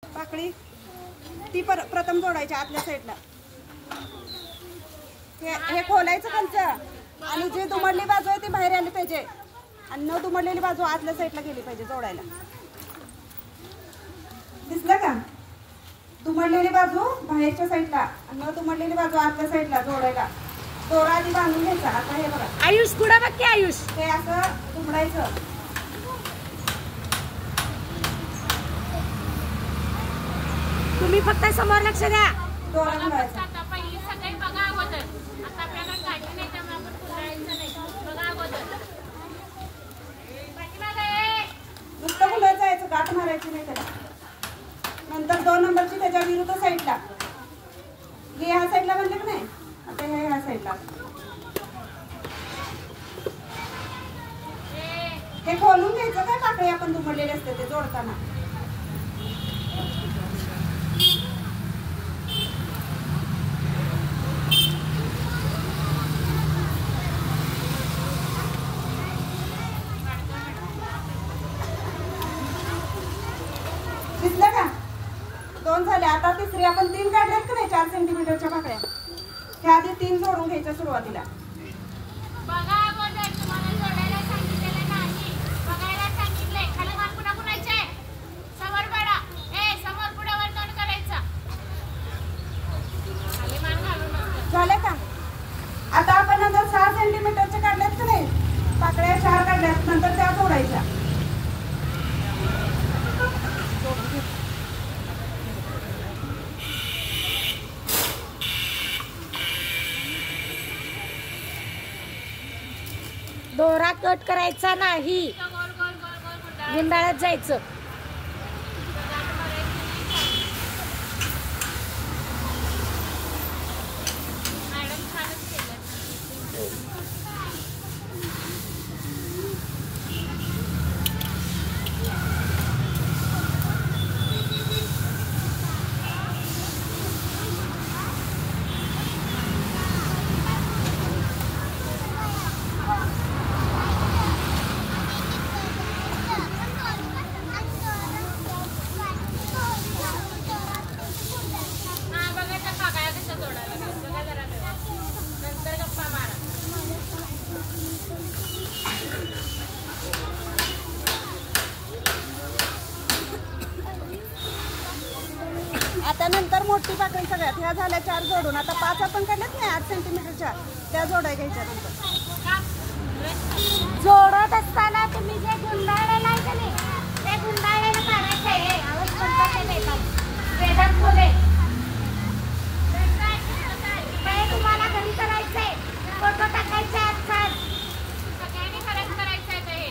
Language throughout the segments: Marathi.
पाकळी ती प्रथम जोडायची आतल्या साईडला. हे खोलायचं खालचं आणि जी दुमडली बाजू आहे ती बाहेर आली पाहिजे आणि न दुमडलेली बाजू आतल्या साईडला गेली पाहिजे जोडायला. दिसलं का? दुमडलेली बाजू बाहेरच्या साईडला आणि न दुमडलेली बाजू आतल्या साईडला जोडायला. दोरा आधी बांधून घ्यायचा. आता हे बघा आयुष कुठं बघ की आयुष, हे असं दुमडायचं. तुम्ही फक्त समोर लक्ष द्या. दोरा घालायचा. नुसतं फुलं जायचं, गाठ मारायची नाही त्याला. नंतर 2 नंबरची त्याच्या विरुद्ध साईडला. हे ह्या साईडला बनले की नाही, आता हे ह्या साईडला. हे खोलून घ्यायचं काय पाकळी आपण दुमडलेले असते ते जोडताना. दिसलं का? 2 झाले. आता तिसरी आपण 3 काढल्यात का नाही 4 सेंटीमीटरच्या पाकळ्या. त्या आधी 3 जोडून घ्यायच्या सुरुवातीला. झालं का? आता आपण नंतर 6 सेंटीमीटरच्या काढल्यात का नाही पाकळ्या, 4 काढल्यात, नंतर त्या जोडायच्या. दोरा कट करायचा नाही, गुंडाळत जायचं. आता नंतर मोठी पाकळी सगळ्यात ह्या झाल्या 4 जोडून. आता 5 आपण काढल्यात नाही 8 सेंटीमीटरच्या, त्या जोडाय घ्यायच्या. नंतर जोडत असताना तुम्ही जे गुंडाळलेलं आहे का नाही ते गुंडाळलेलं काढायचं आहे. आवाज कोणता ते वेदांत खोले ते तुम्हाला घरी करायचंय, फोटो टाकायचे आजकाल सगळ्यांनी खरंच करायचंय. हे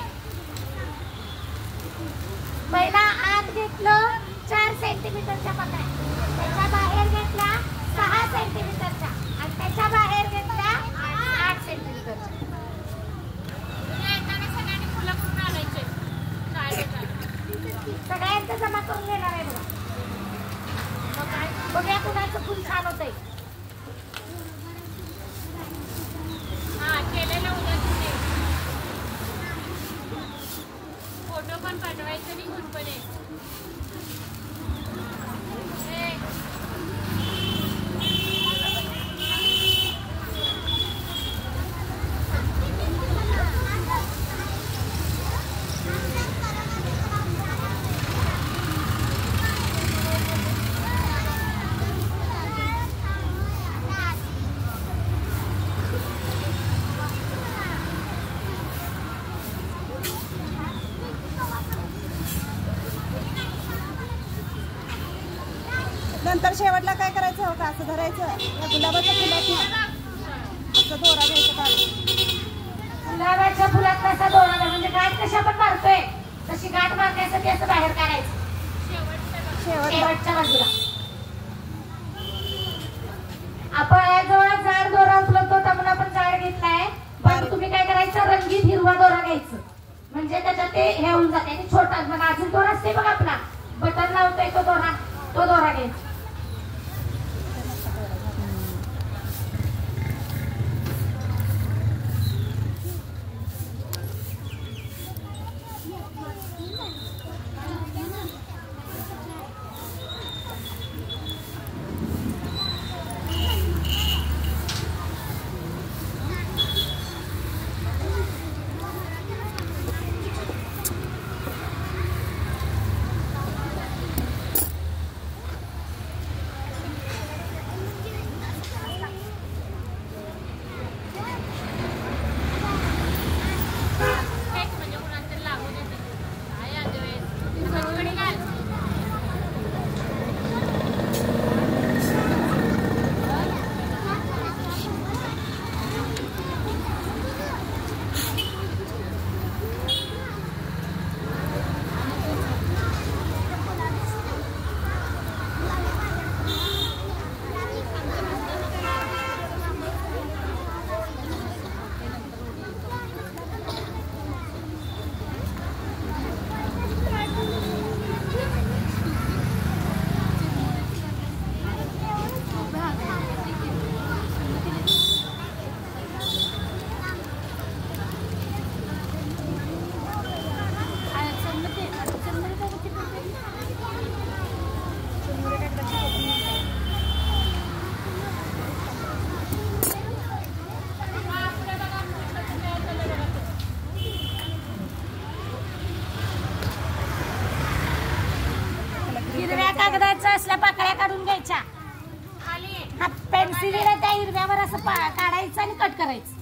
पहिला आत घेतलं 4 सेंटीमीटरच्या पाकळ्या, त्याच्या बाहेर घेतल्या 6 सेंटीमीटरच्या आणि त्याच्या बाहेर घेतल्या 8 सेंटीमीटरच्या. सगळ्यांचं जमा करून घेणार आहे बघा. बघूया कुणाचं फुल छान होतंय. केलेलं उद्या फोटो पण पाठवायचं नाही ग्रुपने. नंतर शेवटला काय करायचं होतं, असं धरायचं या गुलाबाच्या फुलात असं दोरा घ्यायचं काढून. गुलाबाच्या फुलात कसा दोरा, म्हणजे गाठ कशा पण मारतोय तशी गाठ मारण्यासाठी असं बाहेर काढायचं शेवटच्या बाजूला. आपण जवळ जाड दोरा उपलब्ध होता म्हणून आपण जाड घेतलाय, पण तुम्ही काय करायचं रंगीत हिरवा दोरा घ्यायचं म्हणजे त्याच्यात ते हे होऊन जाते. आणि छोटा मग अजून दोरा असते बघा आपला बटन लावतोय तो दोरा घ्यायचा. करायचं असल्या पाकळ्या काढून घ्यायच्या. हा पेन्सिलीला त्या हिरव्यावर असं काढायचं आणि कट करायचं.